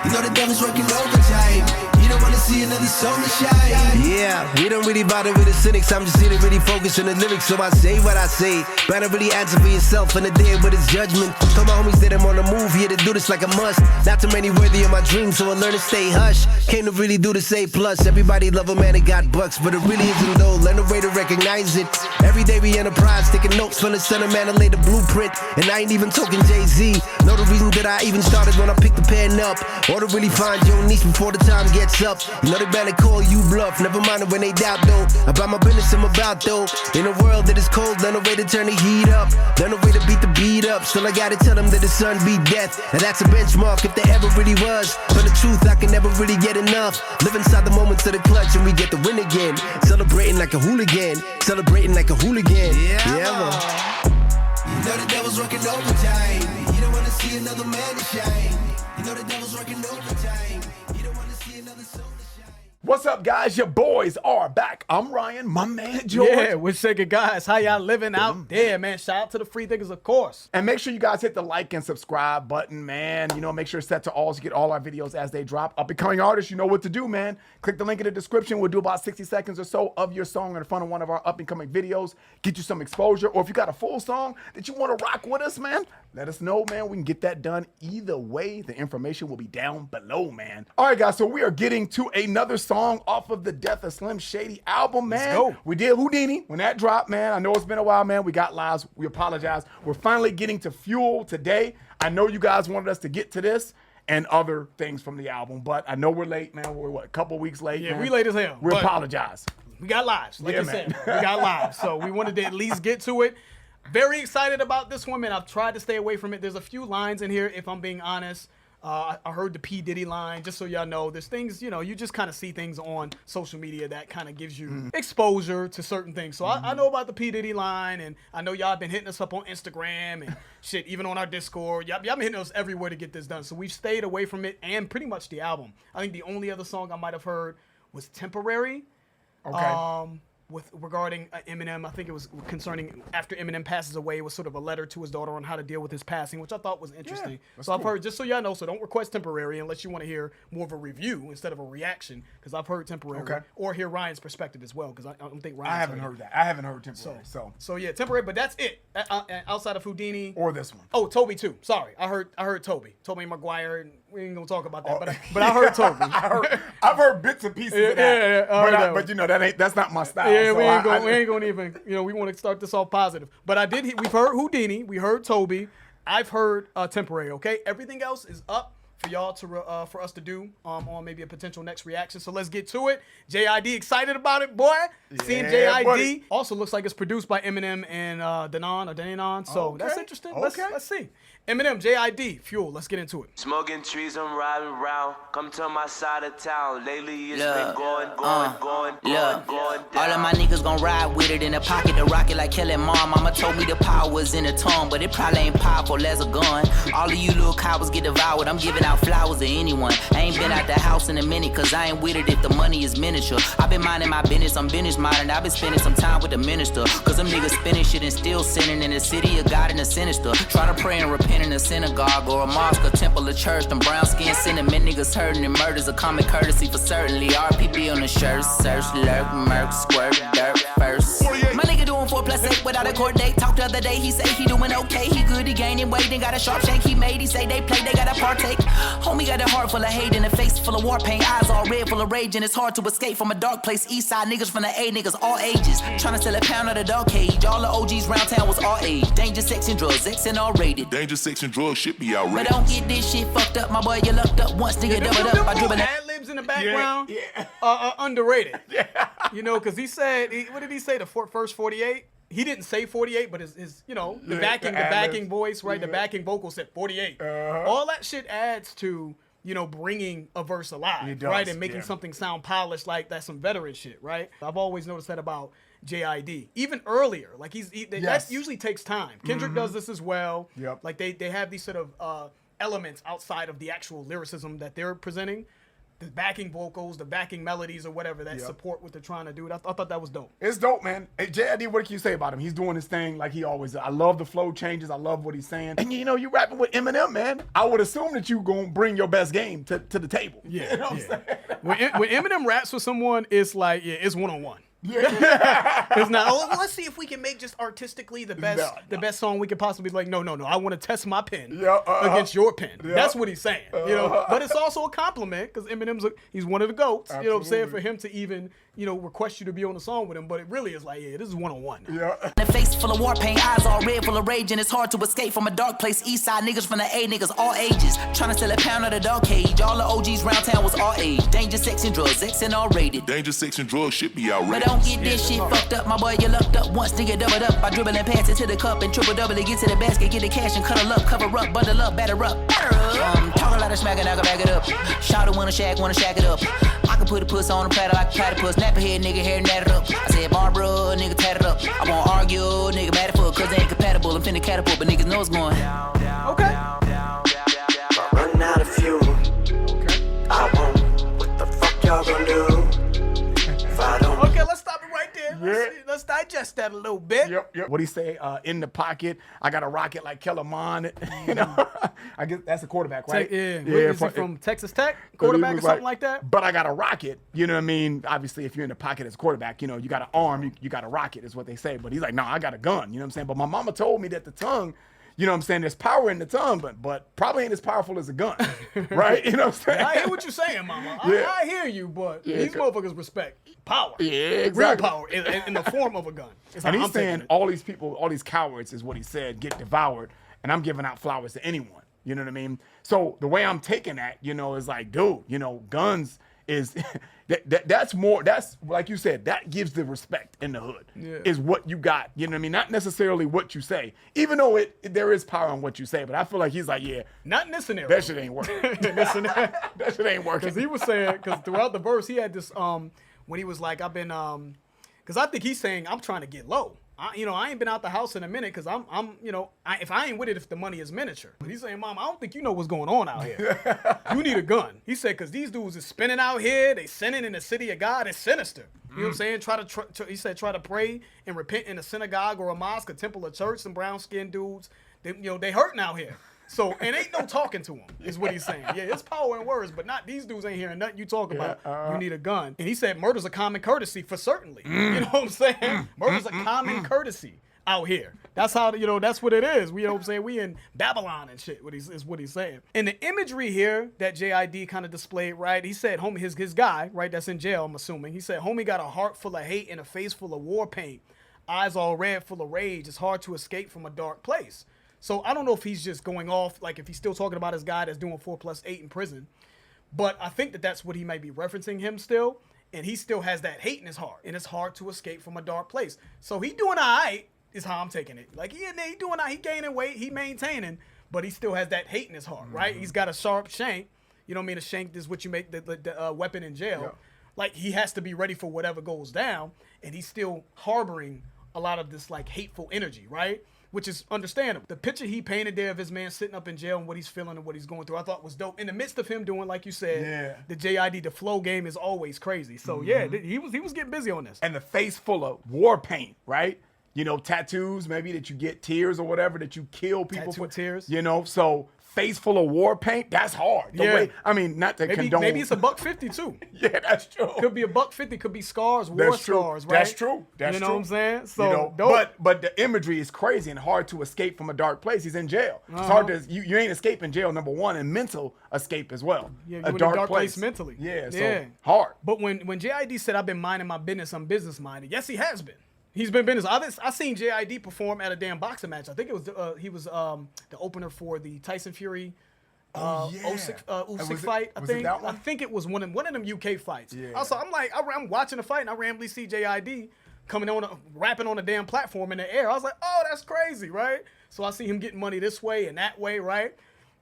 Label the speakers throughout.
Speaker 1: You know the devil's working overtime. You don't wanna see another soul to shine. Yeah, we don't really bother with the cynics. I'm just here to really focus on the lyrics, so I say what I say. Better really answer for yourself in the day with his judgment. Tell my homies that I'm on the move, here to do this like a must. Not too many worthy of my dreams, so I learn to stay hush. Came to really do this A+. Everybody love a man that got bucks, but it really isn't though. Learn a way to recognize it. Every day we enterprise, taking notes from the center man to lay the blueprint. And I ain't even talking Jay-Z. Know the reason that I even started when I picked the pen up. Or to really find your niche before the time gets up. You know they better call you bluff, never mind it when they doubt though. About my business I'm about though. In a world that is cold, learn a way to turn the heat up. Learn a way to beat the beat up. Still I gotta tell them that the sun beat death. And that's a benchmark if there ever really was. For the truth I can never really get enough. Live inside the moments of the clutch and we get the win again. Celebrating like a hooligan. Celebrating like a hooligan. Yeah man. You know the devil's working overtime. You don't wanna see another man to shine. You know the devil's working overtime. You don't wanna see another soul to shine.
Speaker 2: What's up, guys? Your boys are back. I'm Ryan, my man George.
Speaker 3: Yeah, what's shaking, guys? How y'all living out there, man? Shout out to the free thinkers, of course.
Speaker 2: And make sure you guys hit the like and subscribe button, man. You know, make sure it's set to all to get all our videos as they drop. Up and coming artists, you know what to do, man. Click the link in the description. We'll do about 60 seconds or so of your song in front of one of our up and coming videos. Get you some exposure. Or if you got a full song that you want to rock with us, man, let us know, man. We can get that done either way. The information will be down below, man. All right, guys. So we are getting to another song off of the Death of Slim Shady album, man.
Speaker 3: Let's go.
Speaker 2: We did Houdini when that dropped, man. I know it's been a while, man. We got lives. We apologize. We're finally getting to Fuel today. I know you guys wanted us to get to this and other things from the album, but I know we're late, man. We're what, a couple weeks late?
Speaker 3: Yeah,
Speaker 2: man.
Speaker 3: we late as hell.
Speaker 2: We apologize.
Speaker 3: We got lives, like
Speaker 2: Yeah,
Speaker 3: you
Speaker 2: man.
Speaker 3: said. We got lives. So we wanted to at least get to it. Very excited about this one, man. I've tried to stay away from it. There's a few lines in here, if I'm being honest. I heard the P. Diddy line, just so y'all know. There's things, you know, you just kind of see things on social media that kind of gives you exposure to certain things. So I know about the P. Diddy line, and I know y'all been hitting us up on Instagram and shit, even on our Discord. Y'all been hitting us everywhere to get this done. So we've stayed away from it and pretty much the album. I think the only other song I might have heard was Temporary.
Speaker 2: Okay.
Speaker 3: Regarding Eminem, I think it was concerning after Eminem passes away, it was sort of a letter to his daughter on how to deal with his passing, which I thought was interesting.
Speaker 2: Yeah,
Speaker 3: so I've heard, just so y'all know, so don't request Temporary unless you want to hear more of a review instead of a reaction, because I've heard Temporary, or hear Ryan's perspective as well, because I don't think Ryan's
Speaker 2: I haven't heard that. I haven't heard Temporary.
Speaker 3: So yeah, Temporary, but that's it. Outside of Houdini
Speaker 2: or this one.
Speaker 3: Oh, Toby too. Sorry, I heard Toby Maguire, and we ain't gonna talk about that, but I heard Toby.
Speaker 2: I've heard bits and pieces of that. But you know that's not my style.
Speaker 3: Yeah,
Speaker 2: so
Speaker 3: we ain't gonna even, you know, we want to start this off positive. But we've heard Houdini, we heard Toby, I've heard Temporary. Okay, everything else is up for y'all to for us to do on maybe a potential next reaction. So let's get to it. JID excited about it, boy. Seeing JID
Speaker 2: buddy.
Speaker 3: also looks like it's produced by Eminem and Denon. So that's interesting. Let's see. Eminem, JID, Fuel. Let's get into it.
Speaker 4: Smoking trees, I'm riding around. Come to my side of town. Lately it's been going down.
Speaker 5: All of my niggas gon' ride with it in the pocket to rock it like Kelly Mom. Mama told me the power was in the tongue, but it probably ain't powerful as a gun. All of you little cowards get devoured. I'm giving out flowers to anyone. I ain't been out the house in a minute, cause I ain't with it if the money is miniature. I been minding my business, I'm business minded. I been spending some time with the minister, cause them niggas spinning shit and still sinning in the city of God and the sinister. Try to pray and repent in a synagogue or a mosque, a temple, a church. Them brown skin cinnamon niggas hurting and murders a common courtesy for certainly. RPB on the shirt, search, lurk, murk, squirt, dirt first. My nigga doing 4+8 without a court date. Talked the other day, he say he doing okay. He good, he gaining weight, and got a sharp shake. He made, he say they play, they gotta partake. Homie got a heart full of hate and a face full of war paint. Eyes all red, full of rage, and it's hard to escape from a dark place. East side niggas from the A, niggas all ages. Tryna sell a pound of the dog cage. All the OGs round town was all age. Danger, sex, and drugs, X and all rated.
Speaker 6: Danger, sex, and drugs should be outrageous.
Speaker 5: But don't get this shit fucked up, my boy. You lucked up once, nigga. Doubled up by dribbling.
Speaker 3: Ad-libs in the background are underrated. You know, because he said, what did he say? The first 48? He didn't say 48, but his you know, the backing voice, right? The backing vocal said 48. All that shit adds to, you know, bringing a verse alive, right? And making something sound polished like that's some veteran shit, right? I've always noticed that about JID. Even earlier, like that usually takes time. Kendrick does this as well. Like they have these sort of elements outside of the actual lyricism that they're presenting backing vocals, the backing melodies, or whatever that support what they're trying to do. I thought that was dope.
Speaker 2: It's dope, man. Hey, JID, what can you say about him? He's doing his thing like he always does. I love the flow changes. I love what he's saying. And you know, you rapping with Eminem, man. I would assume that you gonna bring your best game to the table.
Speaker 3: Yeah,
Speaker 2: you know what I'm saying?
Speaker 3: When Eminem raps with someone, it's like, it's one-on-one.
Speaker 2: Yeah.
Speaker 3: It's not, let's see if we can make just artistically the best song we could possibly like. No. I want to test my pen against your pen. That's what he's saying. You know, but it's also a compliment because Eminem's he's one of the GOATs.
Speaker 2: Absolutely.
Speaker 3: You know what I'm saying? For him to even, request you to be on the song with him, but it really is like, this is one-on-one.
Speaker 2: Yeah.
Speaker 5: The face full of war paint, eyes all red, full of rage, and it's hard to escape from a dark place. East side niggas from the A niggas, all ages. Trying to sell a pound of the dog cage. All the OGs round town was all age. Danger, sex, and drugs, X and all rated.
Speaker 6: Danger, sex, and drugs should be outrageous.
Speaker 5: But don't get this shit fucked up, my boy, you lucked up once, nigga, double it up. By dribbling past it to the cup and triple double it, get to the basket, get the cash and cuddle up, cover up, bundle up, batter up. Talk a lot of smack and I can back it up. Shout out wanna shack it up. I can put a puss on a platter like a platypus. Nap a head, nigga, hair nat it up. I said Barbara, nigga, tat it up. I won't argue, nigga, mad at fuck, cause they ain't compatible. I'm finna catapult, but niggas know it's going.
Speaker 3: Okay.
Speaker 7: Run out of fuel. I won't. What the fuck y'all gonna do? If I don't.
Speaker 3: Okay, let's stop it right there. Let's digest that a little bit.
Speaker 2: Yep. What he say? In the pocket, I got a rocket like Kellerman. You know, I guess that's a quarterback, right?
Speaker 3: Is he from Texas Tech? Quarterback or something like that?
Speaker 2: But I got a rocket. You know what I mean? Obviously, if you're in the pocket as a quarterback, you got an arm, you got a rocket is what they say. But he's like, no, I got a gun. You know what I'm saying? But my mama told me that the tongue, you know what I'm saying, there's power in the tongue, but probably ain't as powerful as a gun, right? You know what I'm saying?
Speaker 3: I hear what you're saying, mama. I hear you, but these motherfuckers respect power.
Speaker 2: Yeah, exactly.
Speaker 3: Real power in the form of a gun.
Speaker 2: And he's saying all these people, all these cowards is what he said, get devoured, and I'm giving out flowers to anyone. You know what I mean? So the way I'm taking that, is like, dude, guns is that's more, that's like you said, that gives the respect in the hood is what you got. You know what I mean? Not necessarily what you say, even though there is power in what you say, but I feel like he's like,
Speaker 3: not in this scenario.
Speaker 2: That shit ain't working. That shit ain't working.
Speaker 3: Because he was saying, because throughout the verse, he had this, when he was like, I've been, because I think he's saying, I'm trying to get low. I ain't been out the house in a minute because if I ain't with it, if the money is miniature. But he's saying, Mom, I don't think you know what's going on out here. You need a gun. He said, because these dudes is spinning out here. They sinning in the city of God. It's sinister. You know what I'm saying? He said, try to pray and repent in a synagogue or a mosque, a temple, a church. Some brown skinned dudes, they hurting out here. So, and ain't no talking to him, is what he's saying. Yeah, it's power in words, but not these dudes ain't hearing nothing you talk about. You need a gun. And he said murder's a common courtesy for certainly. You know what I'm saying? Murder's a common courtesy out here. That's how, that's what it is. You know what I'm saying? We in Babylon and shit, is what he's saying. And the imagery here that JID kind of displayed, right? He said, homie, his guy, right, that's in jail, I'm assuming. He said, homie got a heart full of hate and a face full of war paint. Eyes all red, full of rage. It's hard to escape from a dark place. So I don't know if he's just going off, like if he's still talking about his guy that's doing 4+8 in prison. But I think that's what he might be referencing him still. And he still has that hate in his heart. And it's hard to escape from a dark place. So he doing all right is how I'm taking it. Like he in there, he doing all right, he gaining weight, he maintaining, but he still has that hate in his heart, right? He's got a sharp shank. You know what I mean? A shank is what you make the weapon in jail. Yeah. Like he has to be ready for whatever goes down. And he's still harboring a lot of this like hateful energy, right? Which is understandable. The picture he painted there of his man sitting up in jail and what he's feeling and what he's going through, I thought was dope. In the midst of him doing, like you said, the JID, the flow game is always crazy. So he was getting busy on this.
Speaker 2: And the face full of war paint, right? Tattoos, maybe that you get tears or whatever, that you kill people for
Speaker 3: tears.
Speaker 2: So face full of war paint, that's hard. Not to condone.
Speaker 3: Maybe it's $150 too.
Speaker 2: Yeah, that's true.
Speaker 3: Could be $150, could be scars, war scars, right?
Speaker 2: That's true. That's true.
Speaker 3: You know what I'm saying? So,
Speaker 2: but the imagery is crazy and hard to escape from a dark place. He's in jail. It's hard to, you ain't escaping jail, number one, and mental escape as well.
Speaker 3: Yeah, you're in a dark place mentally.
Speaker 2: Yeah, so hard.
Speaker 3: But when JID said, I've been minding my business, I'm business minded, yes, he has been. He's been business. I seen JID perform at a damn boxing match. I think it was he was the opener for the Tyson Fury Usyk fight. I think it was one of them UK fights. Yeah. Also, I'm watching the fight and I randomly see JID coming on rapping on a damn platform in the air. I was like, oh, that's crazy, right? So I see him getting money this way and that way, right?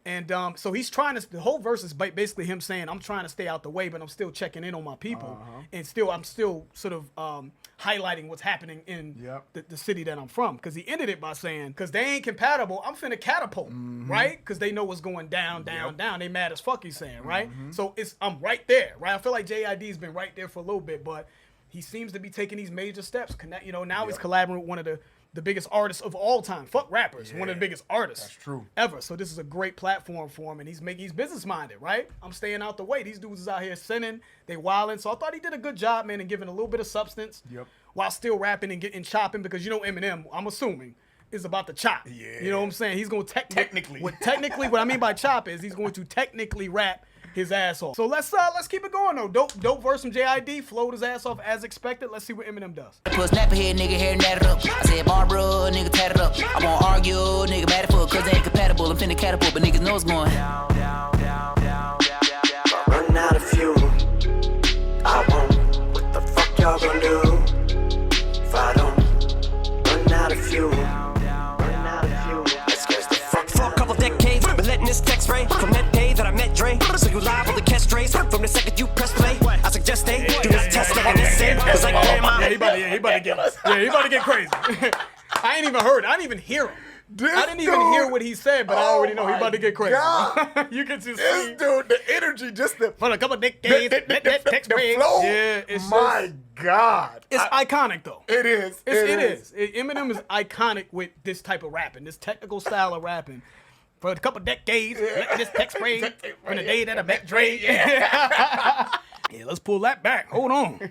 Speaker 3: And so he's trying to, the whole verse is basically him saying, I'm trying to stay out the way, but I'm still checking in on my people. And I'm still sort of highlighting what's happening in the city that I'm from. Because he ended it by saying, because they ain't compatible, I'm finna catapult, right? Because they know what's going down. They mad as fuck, he's saying, right? So I'm right there, right? I feel like JID's been right there for a little bit, but he seems to be taking these major steps. Now he's collaborating with one of the biggest artists of all time. Fuck rappers, one of the biggest artists ever. So this is a great platform for him, and he's business minded, right? I'm staying out the way. These dudes is out here sinning, they wilding. So I thought he did a good job, man, in giving a little bit of substance while still rapping and getting chopping, because Eminem, I'm assuming, is about to chop. Yeah. You know what I'm saying? He's going to technically what I mean by chop is he's going to technically rap his ass off. So let's keep it going though. Dope verse from JID, flowed his ass off as expected. Let's see what Eminem does.
Speaker 5: Put snap ahead, nigga, hair natted up. I said Barbara, nigga, tatted up. I won't argue, nigga, mad at fuck, cause they ain't compatible. I'm finna catapult, but niggas know it's going down.
Speaker 7: Run out of fuel. I won't. What the fuck y'all gonna do? If I don't run out of fuel. Let's get the fuck.
Speaker 8: For a couple decades, been letting this text ray from that day that I met Dre. So you live on the catch strays from the second you press play. I suggest they do this test like an essay. Cause like grandma.
Speaker 3: He about to get us. Yeah, he about to get crazy. I ain't even heard. I didn't even hear him. I didn't even hear what he said, but I already know he about to get crazy. You can just see.
Speaker 2: Dude, the energy, just the
Speaker 3: for a couple decades,
Speaker 2: the flow.
Speaker 3: Yeah, it's
Speaker 2: my God.
Speaker 3: It's iconic though.
Speaker 2: It is.
Speaker 3: It is. Eminem is iconic with this type of rapping, this technical style of rapping. For a couple decades, let this text spray from the day that I met Dre. Yeah, let's pull that back. Hold on.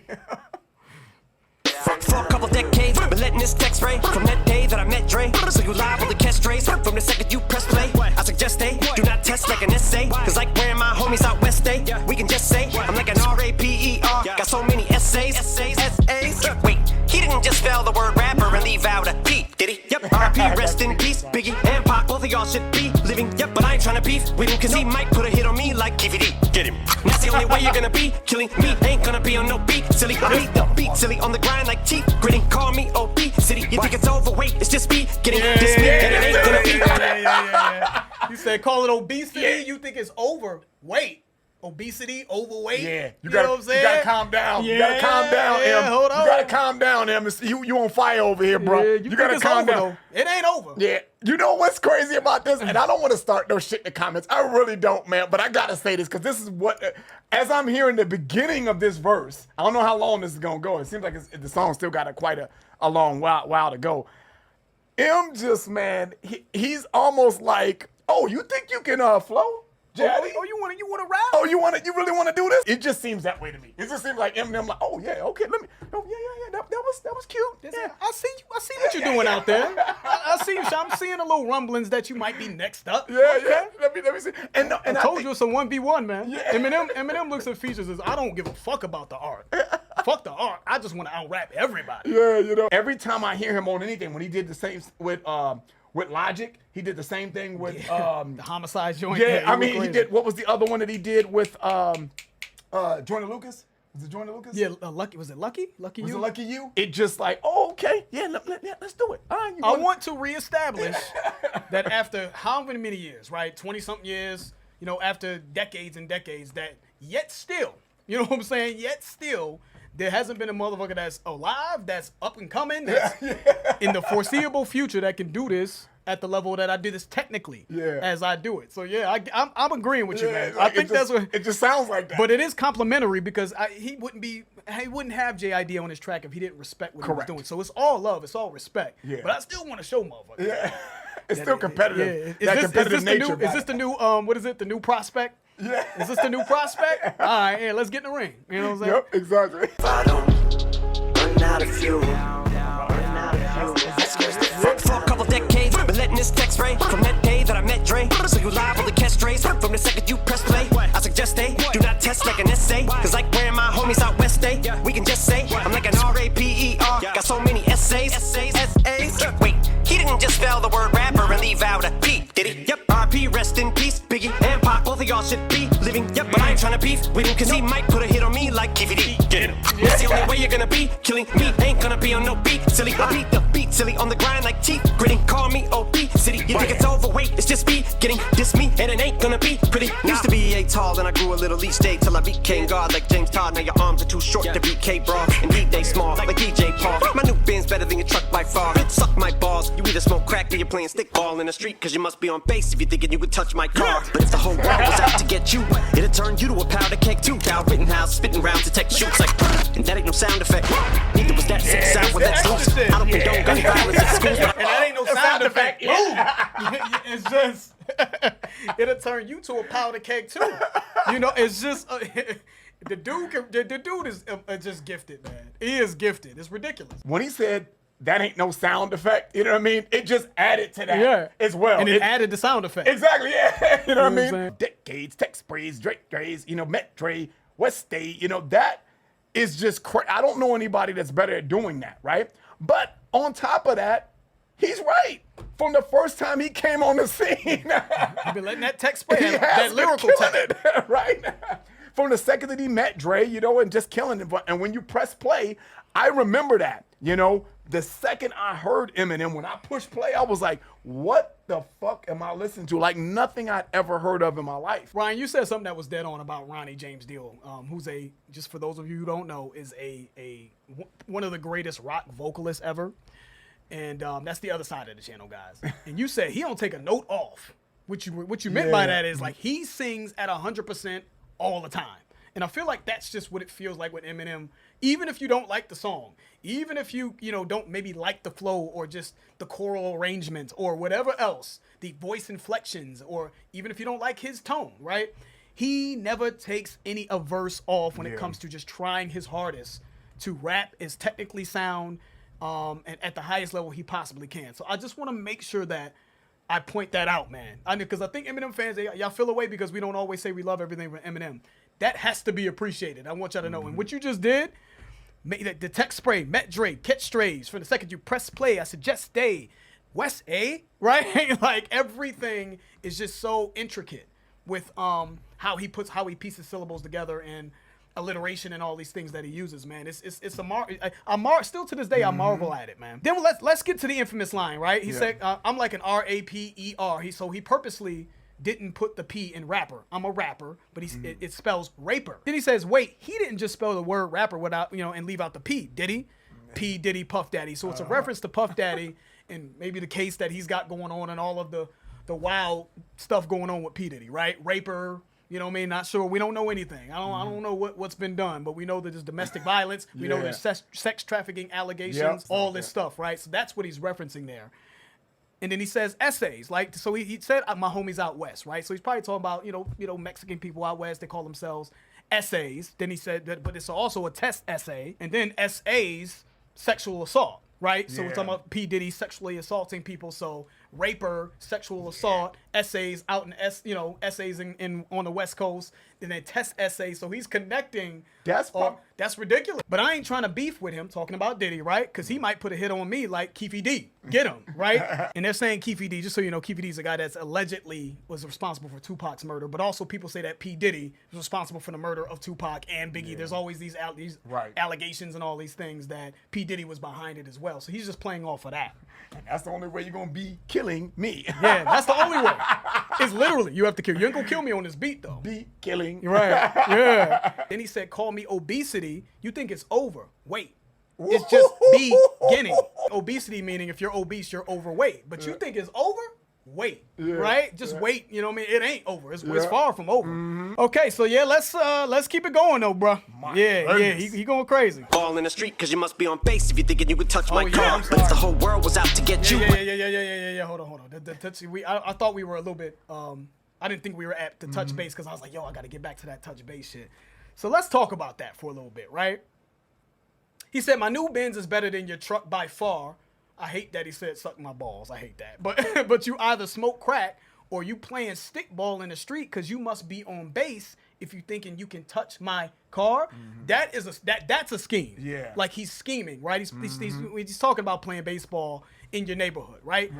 Speaker 8: For a couple decades, been letting this text ray from that day that I met Dre. So you live on the catch strays from the second you press play. I suggest they do not test like an essay. Cause like where my homies out west day, we can just say I'm like an RAPER. Got so many essays. Wait, he didn't just spell the word rapper and leave out a D, did he? Yep, RP, rest in peace. Biggie and Pac, both of y'all should be living. Yep, but I ain't trying to beef with him cause he might put a hit on me like DVD. Get him. That's the only way you're gonna be killing me. Ain't gonna be on no beat, silly. I beat the beat, silly, on the grind like teeth. Gritting, call me OP City. You think it's overweight? It's just me getting this me, and it ain't gonna be.
Speaker 3: Yeah. You said call it obesity. Yeah. You think it's overweight? Obesity, overweight.
Speaker 2: Yeah,
Speaker 3: you know what I'm saying?
Speaker 2: You gotta calm down.
Speaker 3: Yeah,
Speaker 2: you gotta calm down, Em.
Speaker 3: Hold on.
Speaker 2: You gotta calm down, Em. You on fire over here, bro.
Speaker 3: Yeah,
Speaker 2: you gotta calm down.
Speaker 3: Though. It ain't over.
Speaker 2: Yeah. You know what's crazy about this? And I don't want to start no shit in the comments. I really don't, man. But I gotta say this because this is what, as I'm hearing the beginning of this verse, I don't know how long this is gonna go. It seems like the song still got quite a long while to go. Em just, man, he's almost like, oh, you think you can flow? Daddy?
Speaker 3: Oh, you want to rap?
Speaker 2: Oh, you really want to do this? It just seems that way to me. It just seems like Eminem, like, oh yeah, okay, let me. Oh yeah, that was cute. Yeah,
Speaker 3: I see what you're doing out there. I see you. I'm seeing a little rumblings that you might be next up.
Speaker 2: Yeah. Let me see. And
Speaker 3: I told you it's a 1v1, man. Yeah. Eminem looks at features as I don't give a fuck about the art. Fuck the art. I just want to out-rap everybody.
Speaker 2: Yeah, every time I hear him on anything, when he did the same with Logic, he did the same thing with
Speaker 3: the Homicide joint.
Speaker 2: Yeah, I mean, he did. What was the other one that he did with Joyner Lucas? Was it Joyner Lucas?
Speaker 3: Yeah, Lucky. Was it Lucky? Lucky
Speaker 2: was
Speaker 3: You?
Speaker 2: It Lucky You? It just like, oh, okay, yeah, let's do it. All right,
Speaker 3: I want to reestablish that after how many years, right? 20-something years, after decades and decades, that yet still, you know what I'm saying? Yet still, there hasn't been a motherfucker that's alive, that's up and coming, that's in the foreseeable future that can do this at the level that I do this technically as I do it. So yeah, I'm agreeing with you, man.
Speaker 2: Like
Speaker 3: I think that's what
Speaker 2: it just sounds like that.
Speaker 3: But it is complimentary because he wouldn't have JID on his track if he didn't respect what he was doing. So it's all love, it's all respect. Yeah. But I still want to show motherfuckers.
Speaker 2: Yeah. It's still competitive. Yeah. Is
Speaker 3: this the new what is it? The new prospect?
Speaker 2: Yeah.
Speaker 3: Is this the new prospect? All right, yeah, let's get in the ring. You know what I'm saying?
Speaker 2: Yep, exactly.
Speaker 7: If I don't run out of fuel.
Speaker 8: For a couple decades, been letting this text ray from that day that I met Dre. So you live on the catch strays from the second you press play. I suggest they do not test like an essay. Cause like where my homies out west day, we can just say I'm like an RAPER. Got so many essays. Wait, he didn't just spell the word rapper and leave out a P, did he? Yep, RP, rest in peace. Biggie and Pac, both of y'all should be living. Yep, but I ain't ain't tryna beef with him, cause he might put a hit on me like KVD. Get him. That's the only way you're gonna be killing me. Ain't gonna be on no beat, silly. I beat the beat, silly, on the grind like teeth. Gritting, call me OB City. You think it's overweight, it's just me getting this me, and it ain't gonna be pretty. Used to be 8 tall, then I grew a little each day till I became God like James Todd. Now your arms are too short to be K-Bra. Indeed, they small like DJ Paul. My new Benz better than your truck by far. Suck my balls. You either smoke crack or you're playing stickball in the street, cause you must be on base if you're thinking you could touch my car. But if the whole world was out to get you, it'd turn you to a powder keg too. Cal Rittenhouse spitting rounds to tech shoots like, and that ain't no sound effect. Neither was that sick sound with that loose. I don't condone gun violence at schools, but
Speaker 3: And that ain't no sound effect. It's just, it'll turn you to a powder keg too. You know, it's just, the dude is just gifted, man. He is gifted. It's ridiculous.
Speaker 2: When he said that ain't no sound effect, you know what I mean? It just added to that as well.
Speaker 3: And it added the sound effect.
Speaker 2: Exactly, yeah. You know what I
Speaker 3: I'm
Speaker 2: mean?
Speaker 3: saying?
Speaker 2: Decades, tech sprays, Drake Drays, you know, Met Dre, West State, you know, that is just crazy. I don't know anybody that's better at doing that, right? But on top of that, he's right. From the first time he came on the scene.
Speaker 3: You've been letting that tech spray,
Speaker 2: He
Speaker 3: that
Speaker 2: has been
Speaker 3: lyrical
Speaker 2: killing
Speaker 3: tech.
Speaker 2: it, right? From the second that he met Dre, you know, and just killing it. And when you press play, I remember that, you know, the second I heard Eminem, when I pushed play, I was like, what the fuck am I listening to? Like nothing I'd ever heard of in my life.
Speaker 3: Ryan, you said something that was dead on about Ronnie James Dio, who's just for those of you who don't know, is one of the greatest rock vocalists ever. And that's the other side of the channel, guys. And you said he don't take a note off. What you meant by that is like he sings at 100% all the time. And I feel like that's just what it feels like with Eminem. Even if you don't like the song, even if you don't maybe like the flow or just the choral arrangement or whatever else, the voice inflections, or even if you don't like his tone, right? He never takes a verse off when it comes to just trying his hardest to rap as technically sound and at the highest level he possibly can. So I just want to make sure that I point that out, man. Because I think Eminem fans, y'all feel away because we don't always say we love everything from Eminem. That has to be appreciated. I want y'all to know. And what you just did, the tech spray, Met Dre, catch strays. From the second you press play, I suggest stay. West A, right? Like everything is just so intricate with how he pieces syllables together and alliteration and all these things that he uses, man. It's still to this day I marvel at it, man. Then let's get to the infamous line, right? He said I'm like an R-A-P-E-R. He purposely didn't put the P in rapper. I'm a rapper, but it spells raper. Then he says, wait, he didn't just spell the word rapper without, and leave out the P, did he? P. Diddy, Puff Daddy. So it's a reference to Puff Daddy and maybe the case that he's got going on and all of the wild stuff going on with P. Diddy, right? Raper, you know what I mean? Not sure. We don't know anything. I don't know what's been done, but we know that there's domestic violence. We know there's sex trafficking allegations, all this stuff, right? So that's what he's referencing there. And then he says essays, like, so he said my homies out west, right? So he's probably talking about, Mexican people out west, they call themselves essays. Then he said that, but it's also a test essay. And then essays, sexual assault, right? So we're talking about P. Diddy sexually assaulting people. So raper, sexual assault, essays out in essays in on the West Coast, then they test essays. So he's connecting. That's ridiculous. But I ain't trying to beef with him talking about Diddy, right? Because he might put a hit on me like Keefy D. Get him, right? And they're saying Keefy D, just so you know, Keefy D's a guy that's allegedly was responsible for Tupac's murder, but also people say that P. Diddy was responsible for the murder of Tupac and Biggie. There's always these allegations and all these things that P. Diddy was behind it as well. So he's just playing off of that.
Speaker 2: And that's the only way you're going to be killing me.
Speaker 3: Yeah, that's the only way. It's literally, you have to kill. You ain't going to kill me on this beat, though.
Speaker 2: Be killing.
Speaker 3: Right, yeah. Then he said, call me obesity. You think it's over. Wait. It's just beginning. Obesity meaning if you're obese, you're overweight. But you think it's over? Wait. Right? Just wait. You know what I mean? It ain't over. It's far from over. Okay, so let's keep it going though, bro. He going crazy.
Speaker 8: Ball in the street because you must be on base if you're thinking you could touch my car. But if the whole world was out to get you.
Speaker 3: Yeah. Hold on. I thought we were a little bit. I didn't think we were at the touch base because I was like, I got to get back to that touch base shit. So let's talk about that for a little bit, right? He said, my new Benz is better than your truck by far. I hate that he said suck my balls. I hate that. But you either smoke crack or you playing stickball in the street because you must be on base if you thinking you can touch my car, that's a scheme.
Speaker 2: Yeah.
Speaker 3: Like he's scheming, right? He's talking about playing baseball in your neighborhood, right?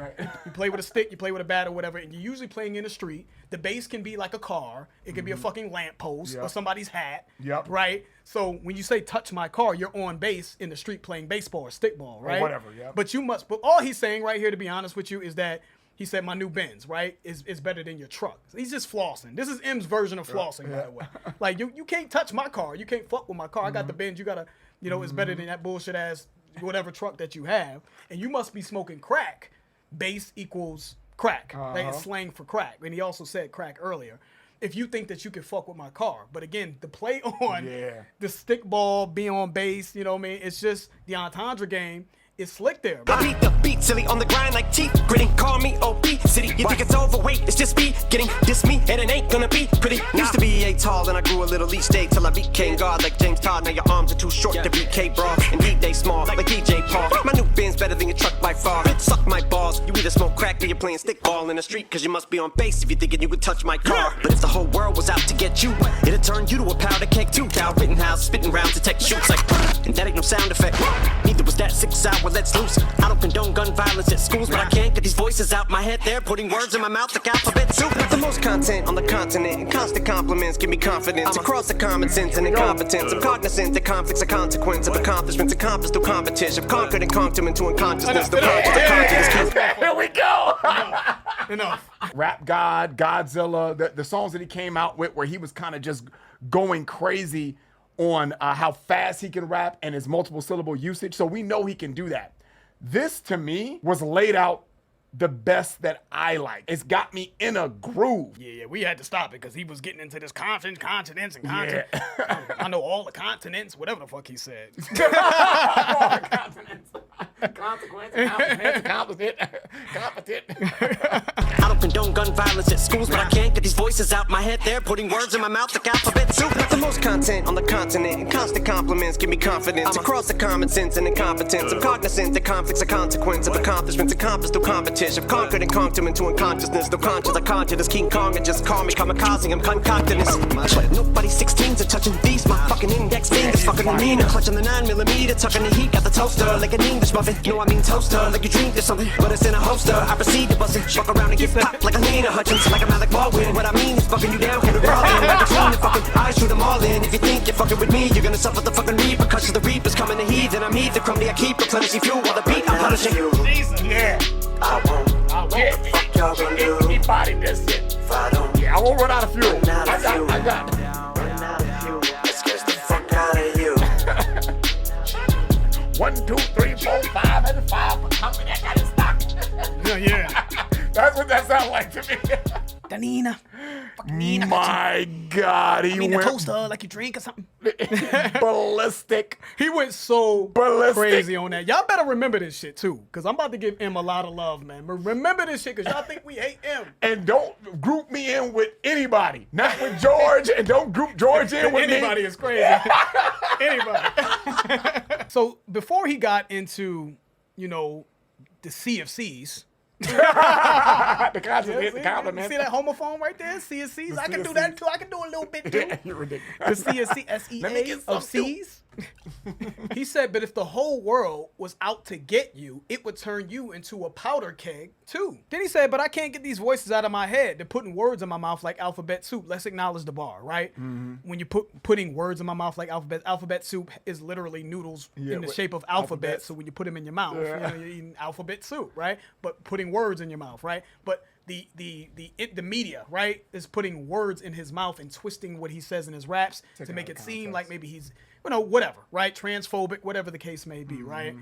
Speaker 3: You play with a stick, you play with a bat or whatever, and you're usually playing in the street. The base can be like a car. It can be a fucking lamppost or somebody's hat, right? So when you say touch my car, you're on base in the street playing baseball or stickball, right?
Speaker 2: Or whatever,
Speaker 3: But all he's saying right here, to be honest with you, is that he said my new Benz, right, is better than your truck. He's just flossing. This is M's version of flossing, by the way. Like, you can't touch my car. You can't fuck with my car. I got the Benz. You got to, it's better than that bullshit ass whatever truck that you have. And you must be smoking crack. Base equals crack. Like, it's slang for crack. And he also said crack earlier. If you think that you can fuck with my car. But again, the play on the stickball, being on base, you know what I mean? It's just the entendre game. It's slick there.
Speaker 8: I beat the beat, silly on the grind like teeth gritting. Call me OP City. You think it's overweight? It's just me getting this me, and it ain't gonna be pretty. Used to be 8 tall, and I grew a little each day till I became God like James Todd. Now your arms are too short to be K-Bra. Indeed, they small like DJ Paul. My new Benz better than your truck by far. Suck my balls. You either smoke crack or you're playing stickball in the street, cause you must be on base if you're thinking you could touch my car. But if the whole world was out to get you, it'd turn you to a powder keg too. Cal Rittenhouse spitting rounds to tech shoots like, and that ain't no sound effect. Neither was that 6 hour let's loose. I don't condone gun violence at schools, but I can't get these voices out my head. They're putting words in my mouth like alphabet soup. The most content on the continent, and constant compliments give me confidence. Across the common sense and incompetence, I'm cognizant that conflicts are consequence of accomplishments accomplished through competition. I've conquered and conked them into unconsciousness.
Speaker 2: Here we go.
Speaker 3: Enough.
Speaker 2: Rap God, Godzilla, the songs that he came out with where he was kind of just going crazy on how fast he can rap and his multiple syllable usage. So we know he can do that. This, to me, was laid out the best that I like. It's got me in a groove.
Speaker 3: Yeah, we had to stop it because he was getting into this continents. I know all the continents, whatever the fuck he said.
Speaker 2: All the continents. Consequence, competent.
Speaker 8: I don't condone gun violence at schools, but I can't get these voices out my head. They're putting words in my mouth like alphabet soup. The most content on the continent, and constant compliments give me confidence. Across the common sense and incompetence, I'm cognizant that conflicts are consequence of accomplishments accomplished through competition. I've conquered and conked them into unconsciousness. No conscience, I conjured as King Kong and just call me kamikaze. I'm concocting this. But nobody 16s are touching these. My fucking index fingers fucking the meaner. Clutching the 9mm, tucking the heat. Got the toaster like an English muffin. No, I mean toaster, like you dreamed of something, but it's in a holster. I proceed to bust it, fuck around and get popped like a Nina Hutchins, like a Malik Baldwin. What I mean is fucking you down, hit a raw in. Like between the fucking eyes, shoot them all in. If you think you're fucking with me, you're gonna suffer the fucking repercussions. The reapers coming to heed, and I'm either crumbly, I keep replenishing fuel while the beat I'm punishing.
Speaker 2: Jesus, yeah.
Speaker 7: I won't. Fuck y'all gonna do?
Speaker 2: He bodied this shit.
Speaker 7: If I don't,
Speaker 2: Yeah, I won't run out of fuel.
Speaker 7: Run out of
Speaker 2: I
Speaker 7: fuel.
Speaker 2: got it.
Speaker 7: run out of fuel, let's get the fuck out of you.
Speaker 2: 1, 2, 3, 4, 5, and 5. How many I got in stock?
Speaker 3: Yeah.
Speaker 2: That's what that sounds like to me.
Speaker 3: Danina.
Speaker 2: My God, he went
Speaker 3: toaster like you drink or something.
Speaker 2: ballistic.
Speaker 3: He went so
Speaker 2: Ballistic.
Speaker 3: crazy on that. Y'all better remember this shit too, because I'm about to give him a lot of love, man. But remember this shit, because y'all think we hate him.
Speaker 2: And don't group me in with anybody. Not with George, and don't group George in with
Speaker 3: Anybody
Speaker 2: me.
Speaker 3: is crazy. Anybody. So before he got into, the Sea of C's.
Speaker 2: The compliment.
Speaker 3: See that homophone right there? Sea of C's. I can do that too. I can do a little bit too.
Speaker 2: You're ridiculous.
Speaker 3: The Sea of C,
Speaker 2: Let me
Speaker 3: SEA
Speaker 2: get some
Speaker 3: of C's. He said, but if the whole world was out to get you, it would turn you into a powder keg too. Then he said, but I can't get these voices out of my head. They're putting words in my mouth like alphabet soup. Let's acknowledge the bar, right? Mm-hmm. When you putting words in my mouth like alphabet soup is literally noodles in the shape of alphabet. So when you put them in your mouth, you're eating alphabet soup, right? But putting words in your mouth, right? But the media, right, is putting words in his mouth and twisting what he says in his raps to make it seem like maybe he's, whatever, right? Transphobic, whatever the case may be, right?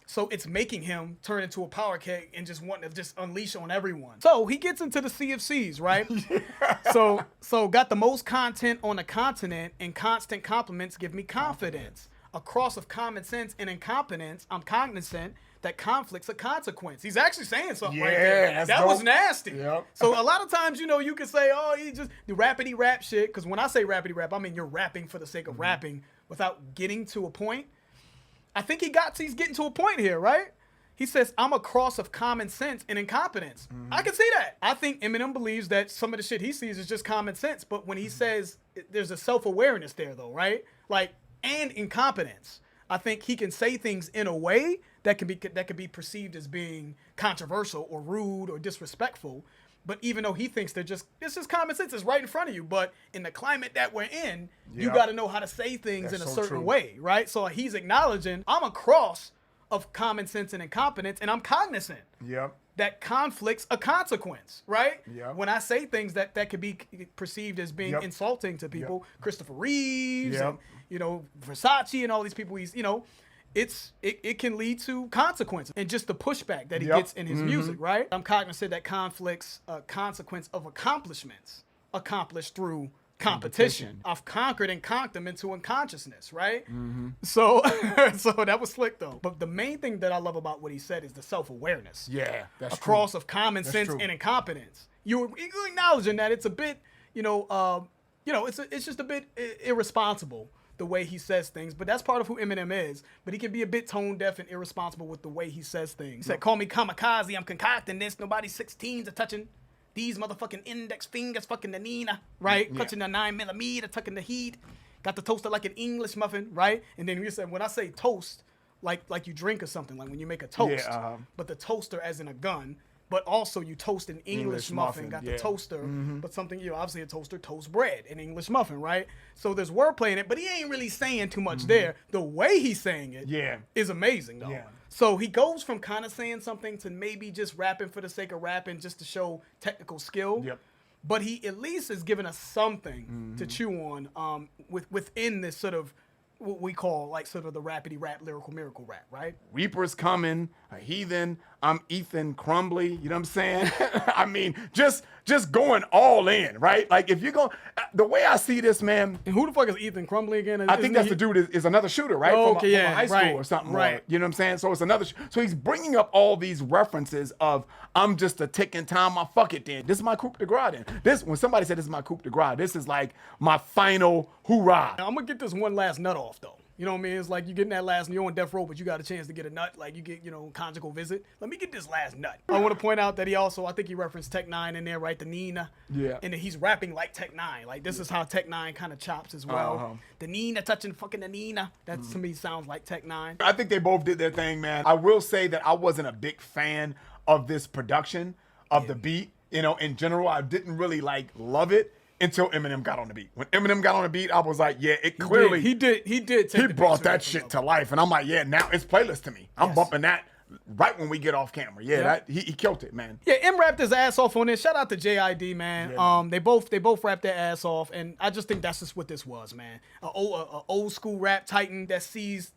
Speaker 3: So it's making him turn into a power keg and just wanting to just unleash on everyone. So he gets into the Sea of C's, right? So got the most content on the continent, and constant compliments give me confidence. A cross of common sense and incompetence, I'm cognizant that conflict's a consequence. He's actually saying something right there. That was nasty.
Speaker 2: Yep.
Speaker 3: So a lot of times, you can say, oh, he just the rappity rap shit. Because when I say rappity rap, I mean you're rapping for the sake of rapping without getting to a point. I think he's getting to a point here, right? He says, I'm a cross of common sense and incompetence. I can see that. I think Eminem believes that some of the shit he sees is just common sense. But when he says there's a self-awareness there, though, right? Like, and incompetence. I think he can say things in a way that can be perceived as being controversial or rude or disrespectful. But even though he thinks it's just common sense, it's right in front of you. But in the climate that we're in, you got to know how to say things in a certain way, right? So he's acknowledging, I'm a cross of common sense and incompetence, and I'm cognizant that conflict's a consequence, right? When I say things that could be perceived as being insulting to people, Christopher Reeves, and, Versace and all these people, it can lead to consequences and just the pushback that he gets in his music, right? I'm cognizant that conflict's a consequence of accomplishments accomplished through competition. I've conquered and conked them into unconsciousness, right? So that was slick though. But the main thing that I love about what he said is the self-awareness.
Speaker 2: Yeah, that's
Speaker 3: a cross of common sense and incompetence. You're acknowledging that it's a bit, it's just a bit irresponsible the way he says things, but that's part of who Eminem is. But he can be a bit tone deaf and irresponsible with the way he says things. He said, call me kamikaze, I'm concocting this, nobody's 16s are touching these motherfucking index fingers, fucking the Nina, right? Clutching the 9mm, tucking the heat. Got the toaster like an English muffin, right? And then we said, when I say toast, like you drink or something, like when you make a toast, but the toaster as in a gun, but also you toast an English muffin, got the toaster, but something, obviously a toaster toast bread, an English muffin, right? So there's wordplay in it, but he ain't really saying too much there. The way he's saying it is amazing, though. So he goes from kind of saying something to maybe just rapping for the sake of rapping just to show technical skill. But he at least is giving us something to chew on within this sort of what we call like sort of the rapidy rap, lyrical miracle rap, right?
Speaker 2: Reaper's coming, a heathen, I'm Ethan Crumbly, you know what I'm saying? I mean, just going all in, right? Like if you're going, the way I see this, man.
Speaker 3: And who the fuck is Ethan Crumbly again?
Speaker 2: I think that's the dude is another shooter, right?
Speaker 3: Oh,
Speaker 2: from high school or something, right? You know what I'm saying? So it's another, so he's bringing up all these references of, I'm just a ticking time, I fuck it then. This is my coup de grace then. This, when somebody said this is my coup de grace, this is like my final hoorah.
Speaker 3: Now, I'm gonna get this one last nut off though. You know what I mean? It's like you getting that last, you're on death row, but you got a chance to get a nut. Like you get, conjugal visit. Let me get this last nut. I want to point out that he also, I think he referenced Tech 9 in there, right? The Nina.
Speaker 2: Yeah.
Speaker 3: And then he's rapping like Tech 9. Like this is how Tech 9 kind of chops as well. The Nina touching fucking the Nina. That to me sounds like Tech 9.
Speaker 2: I think they both did their thing, man. I will say that I wasn't a big fan of this production of the beat. In general, I didn't really love it. Until Eminem got on the beat. When Eminem got on the beat, I was like, yeah, it clearly.
Speaker 3: He did. He
Speaker 2: brought that shit to life. And I'm like, yeah, now it's playlist to me. I'm bumping that right when we get off camera. Yeah, he killed it, man.
Speaker 3: Yeah, M rapped his ass off on this. Shout out to JID, man. Yeah, they both rapped their ass off. And I just think that's just what this was, man. A old school rap titan that sees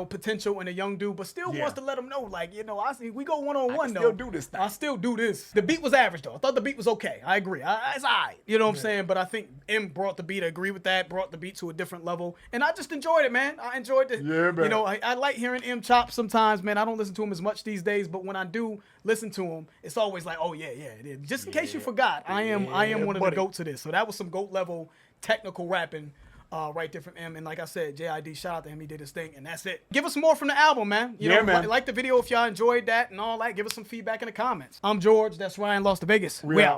Speaker 3: potential in a young dude, but still wants to let him know, I see we go one-on-one though.
Speaker 2: I still do this thing.
Speaker 3: I still do this. The beat was average though. I thought the beat was okay. I agree. It's all right. You know what I'm saying? But I think M brought the beat. I agree with that. Brought the beat to a different level, and I just enjoyed it, man. I enjoyed it.
Speaker 2: Yeah, man.
Speaker 3: I like hearing M chop sometimes, man. I don't listen to him as much these days, but when I do listen to him, it's always like, oh yeah. Just in case you forgot, I am one of the goats to this. So that was some goat level technical rapping. Right there from M. And like I said, JID, shout out to him. He did his thing, and that's it. Give us more from the album, man.
Speaker 2: Man.
Speaker 3: Like the video if y'all enjoyed that and all that. Give us some feedback in the comments. I'm George. That's Ryan Lost to Vegas.
Speaker 2: We out.